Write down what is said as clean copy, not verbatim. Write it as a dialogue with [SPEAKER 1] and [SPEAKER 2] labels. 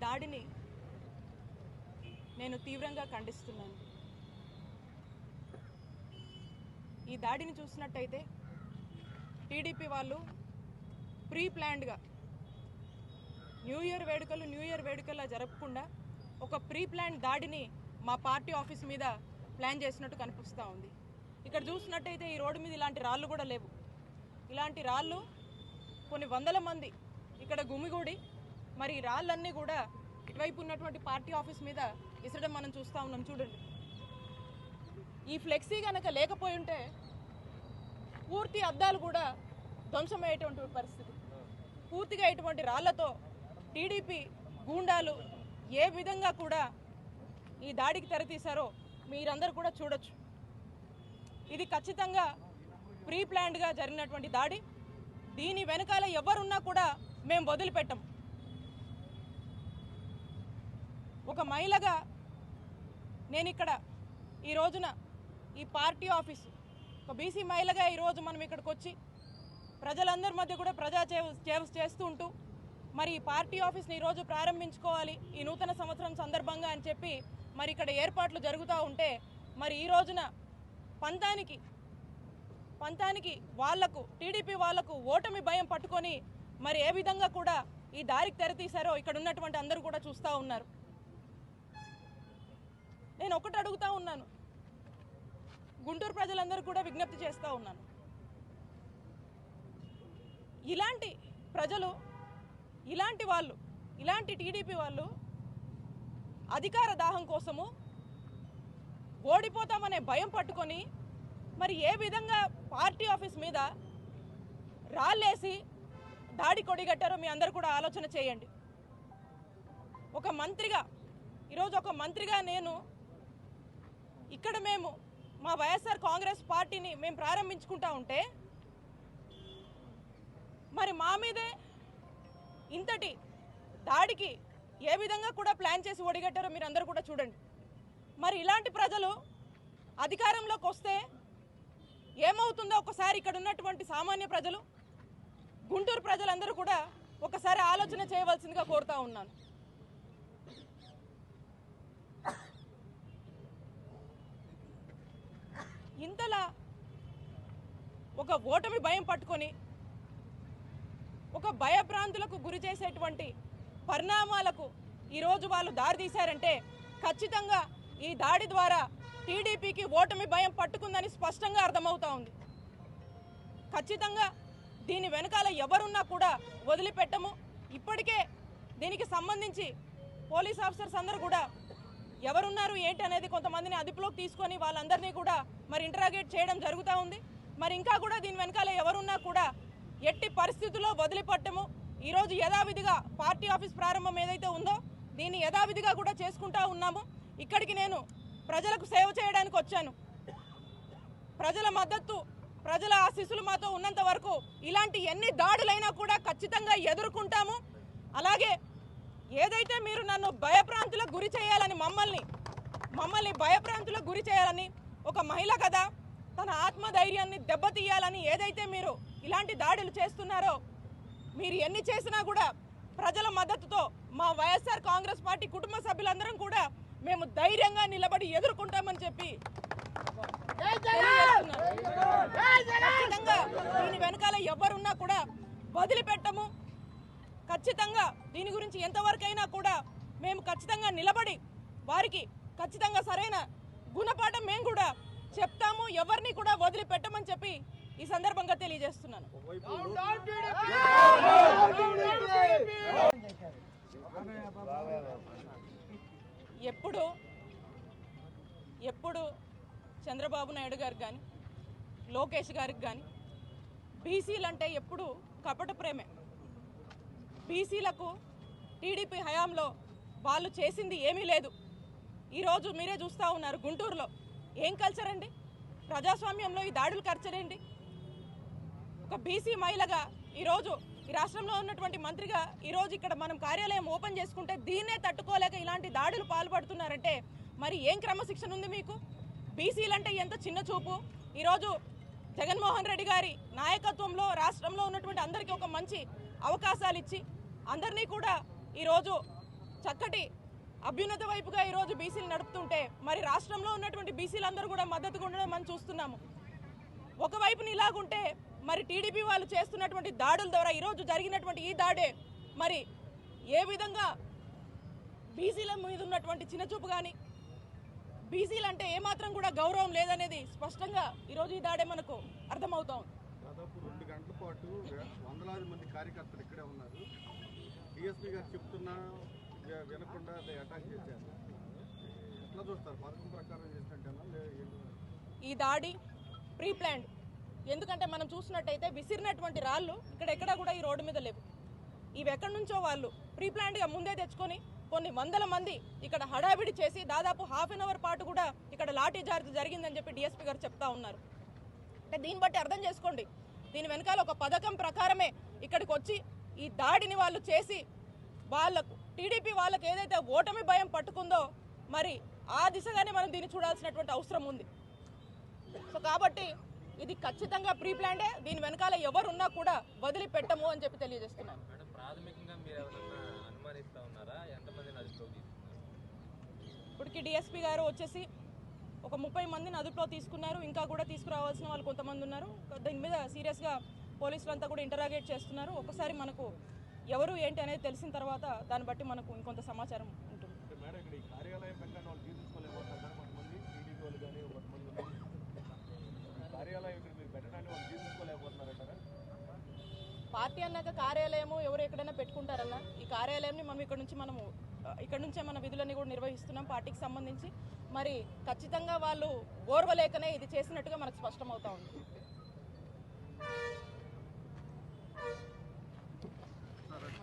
[SPEAKER 1] దాడిని నేను తీవ్రంగా ఖండిస్తున్నాను. ఈ దాడిని చూసినట్టయితే టీడీపీ వాళ్ళు ప్రీ ప్లాన్డ్గా న్యూ ఇయర్ వేడుకల్లా జరపకుండా ఒక ప్రీ ప్లాన్ దాడిని మా పార్టీ ఆఫీస్ మీద ప్లాన్ చేసినట్టు కనిపిస్తూ ఉంది. ఇక్కడ చూసినట్టయితే ఈ రోడ్డు మీద ఇలాంటి రాళ్ళు కూడా లేవు. ఇలాంటి రాళ్ళు కొన్ని వందల మంది ఇక్కడ గుమిగూడి మరి ఈ రాళ్ళన్నీ కూడా ఇటువైపు ఉన్నటువంటి పార్టీ ఆఫీస్ మీద విసరడం మనం చూస్తూ ఉన్నాం. చూడండి, ఈ ఫ్లెక్సీ కనుక లేకపోయి ఉంటే పూర్తి అద్దాలు కూడా ధ్వంసమయ్యేటువంటి పరిస్థితి. పూర్తిగా ఇటువంటి రాళ్లతో టీడీపీ గూండాలు ఏ విధంగా కూడా ఈ దాడికి తెరతీశారో మీరందరూ కూడా చూడొచ్చు. ఇది ఖచ్చితంగా ప్రీ ప్లాన్డ్గా జరిగినటువంటి దాడి. దీని వెనకాల ఎవరున్నా కూడా మేము వదిలిపెట్టం. ఒక మహిళగా నేను ఇక్కడ ఈ రోజున ఈ పార్టీ ఆఫీసు ఒక బీసీ మహిళగా ఈరోజు మనం ఇక్కడికి వచ్చి ప్రజలందరి మధ్య కూడా ప్రజా సేవ చేస్తూ ఉంటూ మరి ఈ పార్టీ ఆఫీస్ని ఈరోజు ప్రారంభించుకోవాలి ఈ నూతన సంవత్సరం సందర్భంగా అని చెప్పి మరి ఇక్కడ ఏర్పాట్లు జరుగుతూ ఉంటే మరి ఈ రోజున పంతానికి వాళ్లకు టీడీపీ వాళ్లకు ఓటమి భయం పట్టుకొని మరి ఏ విధంగా కూడా ఈ దారికి తెరతీశారో ఇక్కడ ఉన్నటువంటి అందరూ కూడా చూస్తూ ఉన్నారు. నేను ఒకటి అడుగుతా ఉన్నాను, గుంటూరు ప్రజలందరూ కూడా విజ్ఞప్తి చేస్తూ ఉన్నాను. ఇలాంటి ప్రజలు ఇలాంటి టీడీపీ వాళ్ళు అధికార దాహం కోసము ఓడిపోతామనే భయం పట్టుకొని మరి ఏ విధంగా పార్టీ ఆఫీస్ మీద రాళ్ళేసి దాడి కొడిగట్టారో మీ అందరూ కూడా ఆలోచన చేయండి. ఈరోజు ఒక మంత్రిగా నేను ఇక్కడ మేము మా వైఎస్ఆర్ కాంగ్రెస్ పార్టీని మేము ప్రారంభించుకుంటా ఉంటే మరి మా మీదే ఇంతటి దాడికి ఏ విధంగా కూడా ప్లాన్ చేసి ఒడిగట్టారో మీరు అందరూ కూడా చూడండి. మరి ఇలాంటి ప్రజలు అధికారంలోకి వస్తే ఏమవుతుందో ఒకసారి ఇక్కడ ఉన్నటువంటి సామాన్య ప్రజలు గుంటూరు ప్రజలందరూ కూడా ఒకసారి ఆలోచన చేయవలసిందిగా కోరుతా ఉన్నాను. ఇంతలా ఒక ఓటమి భయం పట్టుకొని ఒక భయభ్రాంతులకు గురి చేసేటువంటి పరిణామాలకు ఈరోజు వాళ్ళు దారితీశారంటే ఖచ్చితంగా ఈ దాడి ద్వారా టీడీపీకి ఓటమి భయం పట్టుకుందని స్పష్టంగా అర్థమవుతా ఉంది. ఖచ్చితంగా దీని వెనకాల ఎవరున్నా కూడా వదిలిపెట్టము. ఇప్పటికే దీనికి సంబంధించి పోలీస్ ఆఫీసర్స్ అందరూ కూడా ఎవరున్నారు ఏంటి అనేది కొంతమందిని అదుపులోకి తీసుకొని వాళ్ళందరినీ కూడా మరి ఇంటరాగేట్ చేయడం జరుగుతూ ఉంది. మరి ఇంకా కూడా దీని వెనకాల ఎవరున్నా కూడా ఎట్టి పరిస్థితుల్లో వదిలిపెట్టము. ఈరోజు యథావిధిగా పార్టీ ఆఫీస్ ప్రారంభం ఏదైతే ఉందో దీన్ని యథావిధిగా కూడా చేసుకుంటా ఉన్నాము. ఇక్కడికి నేను ప్రజలకు సేవ చేయడానికి వచ్చాను. ప్రజల మద్దతు, ప్రజల ఆశీస్సులు మాతో ఉన్నంత వరకు ఇలాంటి ఎన్ని దాడులైనా కూడా ఖచ్చితంగా ఎదుర్కొంటాము. అలాగే ఏదైతే మీరు నన్ను భయప్రాంతులకు గురి చేయాలని మమ్మల్ని భయప్రాంతులకు గురి చేయాలని ఒక మహిళ కదా తన ఆత్మధైర్యాన్ని దెబ్బతీయాలని ఏదైతే మీరు ఇలాంటి దాడులు చేస్తున్నారో మీరు ఎన్ని చేసినా కూడా ప్రజల మద్దతుతో మా వైఎస్ఆర్ కాంగ్రెస్ పార్టీ కుటుంబ సభ్యులందరం కూడా మేము ధైర్యంగా నిలబడి ఎదుర్కొంటామని చెప్పి ఖచ్చితంగా దీని వెనకాల ఎవరున్నా కూడా వదిలిపెట్టము. ఖచ్చితంగా దీని గురించి ఎంతవరకైనా కూడా మేము ఖచ్చితంగా నిలబడి వారికి ఖచ్చితంగా సరైన గుణపాఠం మేము కూడా చెప్తాము. ఎవరిని కూడా వదిలిపెట్టమని చెప్పి ఈ సందర్భంగా తెలియజేస్తున్నాను. ఎప్పుడు చంద్రబాబు నాయుడు గారికి కానీ లోకేష్ గారికి కానీ బీసీలు అంటే ఎప్పుడు కపట ప్రేమే. బీసీలకు టీడీపీ హయాంలో వాళ్ళు చేసింది ఏమీ లేదు. ఈరోజు మీరే చూస్తూ ఉన్నారు గుంటూరులో ఏం కల్చర్ అండి, ప్రజాస్వామ్యంలో ఈ దాడులు కల్చర్ ఏంటి. ఒక బీసీ మహిళగా ఈరోజు ఈ రాష్ట్రంలో ఉన్నటువంటి మంత్రిగా ఈరోజు ఇక్కడ మనం కార్యాలయం ఓపెన్ చేసుకుంటే దీన్నే తట్టుకోలేక ఇలాంటి దాడులు పాల్పడుతున్నారంటే మరి ఏం క్రమశిక్షణ ఉంది మీకు? బీసీలంటే ఎంత చిన్న చూపు. ఈరోజు జగన్మోహన్ రెడ్డి గారి నాయకత్వంలో రాష్ట్రంలో ఉన్నటువంటి అందరికీ ఒక మంచి అవకాశాలు ఇచ్చి అందరినీ కూడా ఈరోజు చక్కటి అభ్యున్నత వైపుగా ఈరోజు బీసీలు నడుపుతుంటే మరి రాష్ట్రంలో ఉన్నటువంటి బీసీలందరూ కూడా మద్దతుగా ఉండడం మనం చూస్తున్నాము. ఒకవైపున ఇలాగుంటే మరి టీడీపీ వాళ్ళు చేస్తున్నటువంటి దాడుల ద్వారా ఈరోజు జరిగినటువంటి ఈ దాడే మరి ఏ విధంగా బీసీల మీద ఉన్నటువంటి చిన్నచూపు కానీ బీసీలు అంటే ఏమాత్రం కూడా గౌరవం లేదనేది స్పష్టంగా ఈరోజు ఈ దాడే మనకు అర్థమవుతా ఉంది.
[SPEAKER 2] దాదాపు 2 గంటల పాటు వందలాది మంది కార్యకర్తలు ఇక్కడే ఉన్నారు. డిఎస్పీ గారు చెప్తున్నా వినకుండా అటాక్ చేశారు. ఎట్లా చూస్తారు? పథకం ప్రకారం చేసినట్టేనా?
[SPEAKER 1] ఈ దాడి ప్రీ ప్లాన్డ్. ఎందుకంటే మనం చూసినట్టయితే విసిరినటువంటి రాళ్ళు ఇక్కడెక్కడా కూడా ఈ రోడ్డు మీద లేవు. ఇవి ఎక్కడి నుంచో వాళ్ళు ప్రీ ప్లాన్డ్గా ముందే తెచ్చుకొని కొన్ని వందల మంది ఇక్కడ హడావిడి చేసి దాదాపు ½ అన్ అవర్ పాటు కూడా ఇక్కడ లాఠీ చార్జ్ జరిగిందని చెప్పి డిఎస్పీ గారు చెప్తా ఉన్నారు. అంటే దీన్ని బట్టి అర్థం చేసుకోండి, దీని వెనకాల ఒక పథకం ప్రకారమే ఇక్కడికి వచ్చి ఈ దాడిని వాళ్ళు చేసి వాళ్ళకు టీడీపీ వాళ్ళకు ఏదైతే ఓటమి భయం పట్టుకుందో మరి ఆ దిశగానే మనం దీన్ని చూడాల్సినటువంటి అవసరం ఉంది. సో కాబట్టి ఇది ఖచ్చితంగా ప్రీ ప్లాన్డే. దీని వెనకాల ఎవరున్నా కూడా వదిలిపెట్టము అని చెప్పి తెలియజేస్తున్నారు. ఇప్పటికి డిఎస్పీ గారు వచ్చేసి ఒక 30 మందిని అదుపులో తీసుకున్నారు. ఇంకా కూడా తీసుకురావాల్సిన వాళ్ళు కొంతమంది ఉన్నారు. దీని మీద సీరియస్గా పోలీసులు అంతా కూడా ఇంటరాగేట్ చేస్తున్నారు. ఒకసారి మనకు ఎవరు ఏంటి అనేది తెలిసిన తర్వాత దాన్ని బట్టి మనకు ఇంకొంత సమాచారం ఉంటుంది. పార్టీ అన్నాక కార్యాలయము ఎవరు ఎక్కడైనా పెట్టుకుంటారన్నా, ఈ కార్యాలయాన్ని మనం ఇక్కడ నుంచే మన విధులన్నీ కూడా నిర్వహిస్తున్నాం పార్టీకి సంబంధించి. మరి ఖచ్చితంగా వాళ్ళు ఓర్వలేకనే ఇది చేసినట్టుగా మనకు స్పష్టమవుతా ఉంది.